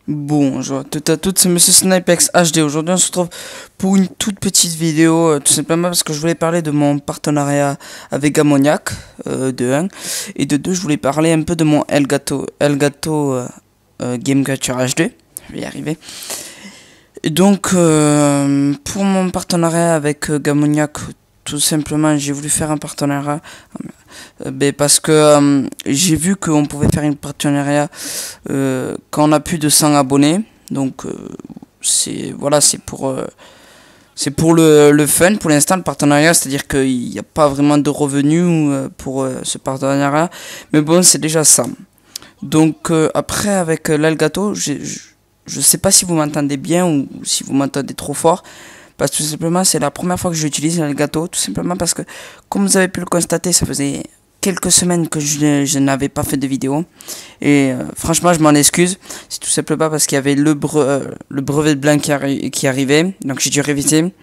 Bonjour à toutes et à toutes, c'est Monsieur Snipex HD. Aujourd'hui, on se retrouve pour une toute petite vidéo, tout simplement parce que je voulais parler de mon partenariat avec Ammoniac, de 1, et de 2, je voulais parler un peu de mon Elgato Game Capture HD. Je vais y arriver. Et donc, pour mon partenariat avec Gamoniac, tout simplement, j'ai voulu faire un partenariat parce que j'ai vu qu'on pouvait faire un partenariat quand on a plus de 100 abonnés. Donc, c'est voilà, c'est pour le fun pour l'instant le partenariat, c'est-à-dire qu'il n'y a pas vraiment de revenus pour ce partenariat, mais bon, c'est déjà ça. Donc après avec l'Elgato, je sais pas si vous m'entendez bien ou si vous m'entendez trop fort. Parce que tout simplement c'est la première fois que j'utilise l'Elgato. Tout simplement parce que comme vous avez pu le constater, ça faisait quelques semaines que je n'avais pas fait de vidéo. Et franchement je m'en excuse. C'est tout simplement parce qu'il y avait le brevet de blanc qui arrivait. Donc j'ai dû réviser.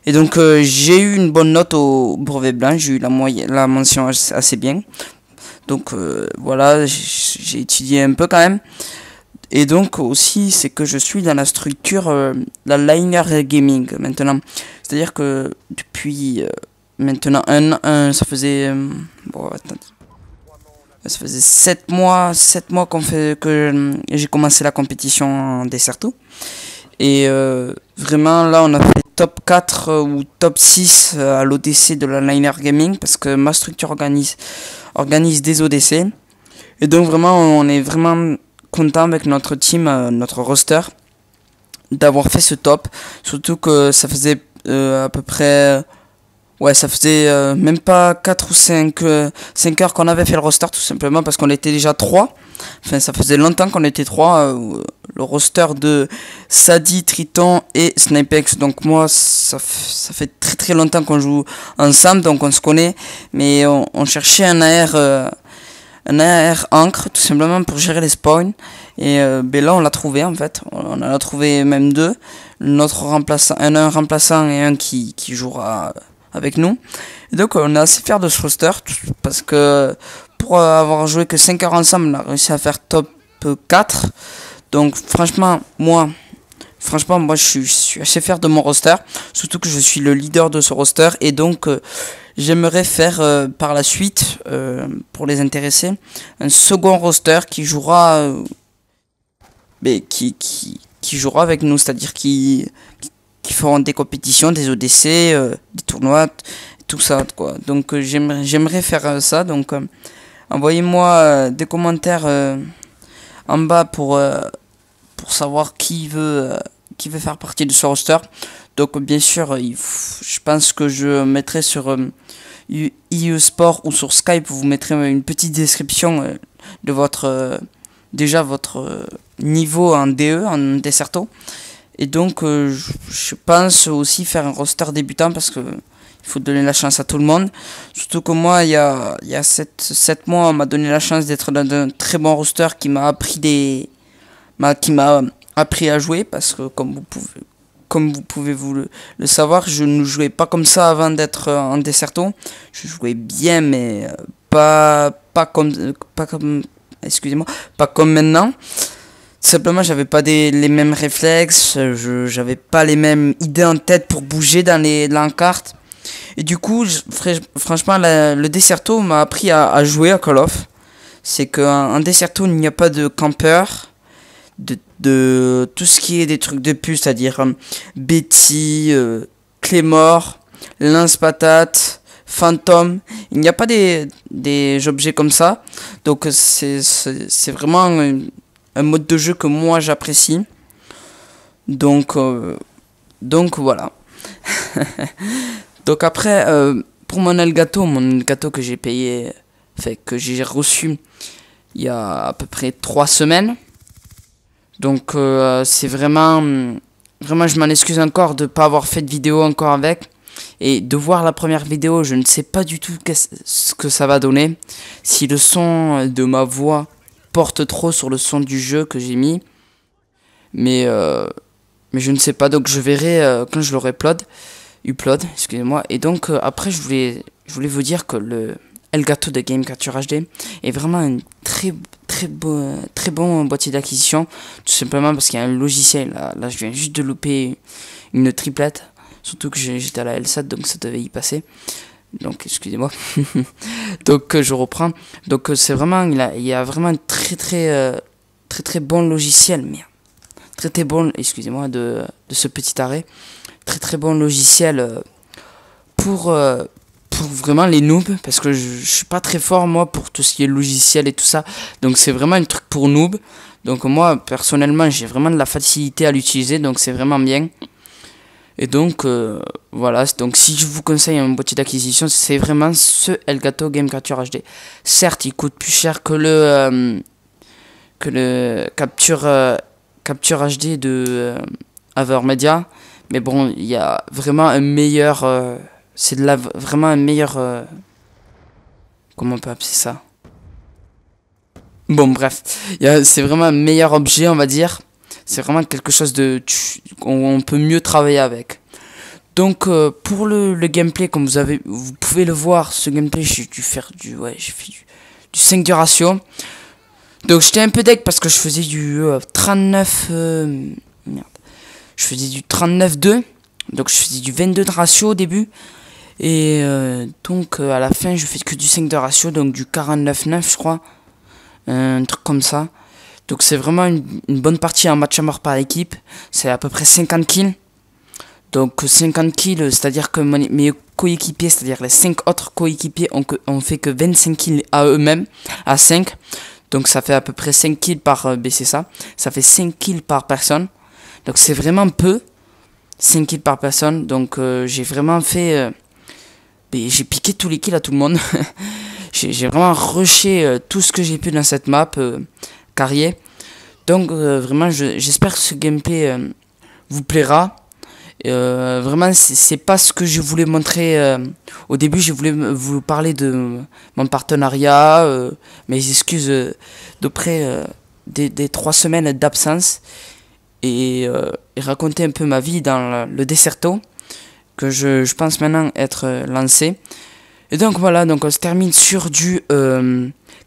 Et donc j'ai eu une bonne note au brevet blanc. J'ai eu la mention assez bien. Donc voilà, j'ai étudié un peu quand même. Et donc aussi, c'est que je suis dans la structure, la Liner Gaming maintenant. C'est-à-dire que depuis maintenant ça faisait, bon, attendez, ça faisait 7 mois que j'ai commencé la compétition en Desserto. Et vraiment là, on a fait top 4 ou top 6 à l'ODC de la Liner Gaming parce que ma structure organise des ODC. Et donc vraiment, on est vraiment content avec notre team, notre roster, d'avoir fait ce top. Surtout que ça faisait à peu près... Ouais, ça faisait même pas 4 ou 5 heures qu'on avait fait le roster, tout simplement parce qu'on était déjà 3. Enfin, ça faisait longtemps qu'on était 3. Le roster de Sadi, Triton et Snipex. Donc moi, ça fait très très longtemps qu'on joue ensemble, donc on se connaît. Mais on cherchait un AR encre tout simplement pour gérer les spawns et ben là on l'a trouvé en fait, on en a trouvé même deux, notre remplaçant, un remplaçant et un qui jouera avec nous. Et donc on est assez fiers de ce roster parce que pour avoir joué que 5 heures ensemble on a réussi à faire top 4. Donc franchement moi je suis assez fier de mon roster, surtout que je suis le leader de ce roster et donc j'aimerais faire par la suite, pour les intéressés, un second roster qui jouera, qui jouera avec nous, c'est-à-dire qui feront des compétitions, des ODC, des tournois, tout ça quoi. Donc j'aimerais faire ça. Donc envoyez-moi des commentaires en bas pour savoir qui veut faire partie de ce roster. Donc bien sûr, je pense que je mettrai sur IE Sport ou sur Skype, vous mettrez une petite description de votre déjà votre niveau en DE, en Desserto. Et donc je pense aussi faire un roster débutant parce que il faut donner la chance à tout le monde. Surtout que moi, il y a 7 mois, on m'a donné la chance d'être dans un très bon roster qui m'a appris à jouer parce que comme vous pouvez le savoir, je ne jouais pas comme ça avant d'être en Desserto. Je jouais bien, mais pas comme excusez-moi, pas comme maintenant. Simplement, j'avais pas les mêmes réflexes, j'avais pas les mêmes idées en tête pour bouger dans l'encarte. Et du coup, franchement, le Desserto m'a appris à jouer à Call of. C'est qu'en Desserto, il n'y a pas de campeur. De tout ce qui est des trucs de puce, c'est-à-dire Betty, Claymore, lance-patate, Phantom. Il n'y a pas des objets comme ça. Donc c'est vraiment un mode de jeu que moi j'apprécie. Donc voilà. Donc après, pour mon Elgato que j'ai payé, fait que j'ai reçu il y a à peu près 3 semaines. Donc c'est vraiment je m'en excuse encore de ne pas avoir fait de vidéo encore avec. Et de voir la première vidéo, je ne sais pas du tout ce que ça va donner. Si le son de ma voix porte trop sur le son du jeu que j'ai mis. Mais je ne sais pas, donc je verrai quand je l'aurai upload, excusez-moi. Et donc après je voulais vous dire que le Elgato de Game Capture HD est vraiment un très très bon boîtier d'acquisition, tout simplement parce qu'il y a un logiciel. Là je viens juste de louper une triplette, surtout que j'étais à la L7, donc ça devait y passer. Donc excusez-moi. Donc je reprends. Donc c'est vraiment, il y a vraiment un très bon logiciel, merde. Très bon, excusez-moi de ce petit arrêt. Très bon logiciel pour vraiment les noobs, parce que je suis pas très fort moi pour tout ce qui est logiciel et tout ça. Donc c'est vraiment un truc pour noobs. Donc moi personnellement j'ai vraiment de la facilité à l'utiliser, donc c'est vraiment bien. Et donc voilà, donc si je vous conseille un boîtier d'acquisition, c'est vraiment ce Elgato Game Capture HD. Certes il coûte plus cher que le Capture HD de Avermedia, mais bon il y a vraiment un meilleur c'est vraiment un meilleur comment on peut appeler ça, bon bref, c'est vraiment un meilleur objet, on va dire. C'est vraiment quelque chose on peut mieux travailler avec. Donc pour le gameplay, comme vous pouvez le voir, ce gameplay j'ai fait du 5 de ratio. Donc j'étais un peu deck parce que je faisais du 39 merde. Je faisais du 39-2. Donc je faisais du 22 de ratio au début. Et donc à la fin je fais que du 5 de ratio, donc du 49-9 je crois. Un truc comme ça. Donc c'est vraiment une bonne partie en match à mort par équipe. C'est à peu près 50 kills. Donc 50 kills, c'est-à-dire que mes coéquipiers, c'est-à-dire les 5 autres coéquipiers ont fait que 25 kills à eux-mêmes, à 5. Donc ça fait à peu près 5 kills par BCSA. Ça fait 5 kills par personne. Donc c'est vraiment peu. 5 kills par personne. Donc j'ai vraiment fait... j'ai piqué tous les kills à tout le monde. J'ai vraiment rushé tout ce que j'ai pu dans cette map. Carrier. Donc vraiment j'espère que ce gameplay vous plaira. Vraiment c'est pas ce que je voulais montrer au début. Je voulais vous parler de mon partenariat, mes excuses d'auprès des 3 semaines d'absence, et raconter un peu ma vie dans le Desserto, que je pense maintenant être lancé. Et donc voilà, donc on se termine sur du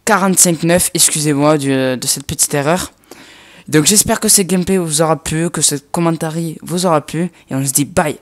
45-9, excusez-moi de cette petite erreur. Donc j'espère que ce gameplay vous aura plu, que ce commentaire vous aura plu, et on se dit bye.